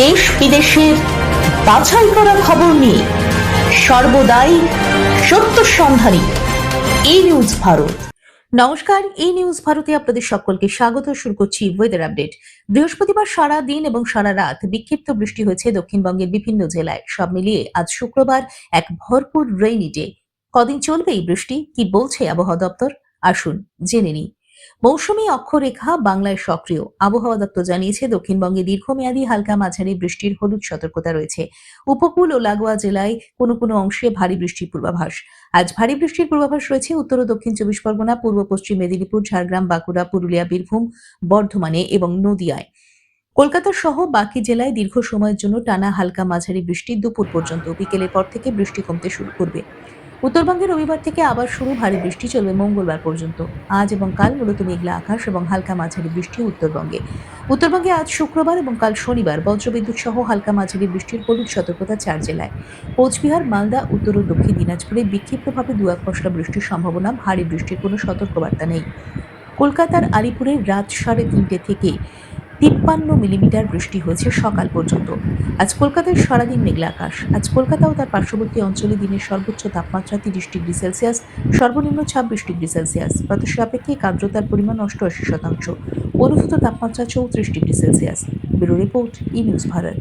দেশ বিদেশের বাছাই করা খবর নিয়ে সর্বদাই সত্য সন্ধানী এই নিউজ ভারত। নমস্কার, এই নিউজ ভারতে আপনাদের সকলকে স্বাগত। শুরু করছি ওয়েদার আপডেট। বৃহস্পতিবার সারা দিন এবং সারা রাত বিক্ষিপ্ত বৃষ্টি হয়েছে দক্ষিণবঙ্গের বিভিন্ন জেলায়। সব মিলিয়ে আজ শুক্রবার এক ভরপুর রেইনি ডে। কদিন চলবে এই বৃষ্টি, কি বলছে আবহাওয়া দপ্তর? আসুন জেনে নিই। মৌসুমী অক্ষরেখা বাংলায় সক্রিয়। আবহাওয়া দপ্তর জানিয়েছে দক্ষিণবঙ্গে দীর্ঘমেয়াদী হালকা মাঝারি বৃষ্টির হলুদ সতর্কতা রয়েছে। উপকূল ও লাগোয়া জেলায় কোনো কোনো অংশে ভারী বৃষ্টির পূর্বাভাস। আজ ভারী বৃষ্টির পূর্বাভাস রয়েছে উত্তর ও দক্ষিণ চব্বিশ পরগনা, পূর্ব পশ্চিম মেদিনীপুর, ঝাড়গ্রাম, বাঁকুড়া, পুরুলিয়া, বীরভূম, বর্ধমানে এবং নদিয়ায়। কলকাতা সহ বাকি জেলায় দীর্ঘ সময়ের জন্য টানা হালকা মাঝারি বৃষ্টি দুপুর পর্যন্ত। বিকেলের পর থেকে বৃষ্টি কমতে শুরু করবে। উত্তরবঙ্গে রবিবার থেকে আবার শুরু, ভারী বৃষ্টি চলবে মঙ্গলবার পর্যন্ত। আজ এবং কাল মূলত মেঘলা আকাশ এবং হালকা মাঝারি বৃষ্টি উত্তরবঙ্গে আজ শুক্রবার এবং কাল শনিবার বজ্রবিদ্যুৎ সহ হালকা মাঝারি বৃষ্টির হলুদ সতর্কতা 4 জেলায়। কোচবিহার, মালদা, উত্তর ও দক্ষিণ দিনাজপুরে বিক্ষিপ্তভাবে 2-1 পশলা বৃষ্টির সম্ভাবনা, ভারী বৃষ্টির কোনো সতর্কবার্তা নেই। কলকাতার আলিপুরে রাত 3:30 থেকে 53 মিলিমিটার বৃষ্টি হয়েছে সকাল পর্যন্ত। আজ কলকাতায় সারাদিন মেঘলা আকাশ। আজ কলকাতা ও তার পার্শ্ববর্তী অঞ্চলে দিনের সর্বোচ্চ তাপমাত্রা 30 ডিগ্রি সেলসিয়াস, সর্বনিম্ন 26 ডিগ্রি সেলসিয়াস। বাতাসের আপেক্ষিক আর্দ্রতার পরিমাণ 88%। অনুভূত তাপমাত্রা 34 ডিগ্রি সেলসিয়াস। ব্যুরো রিপোর্ট, ই নিউজ ভারত।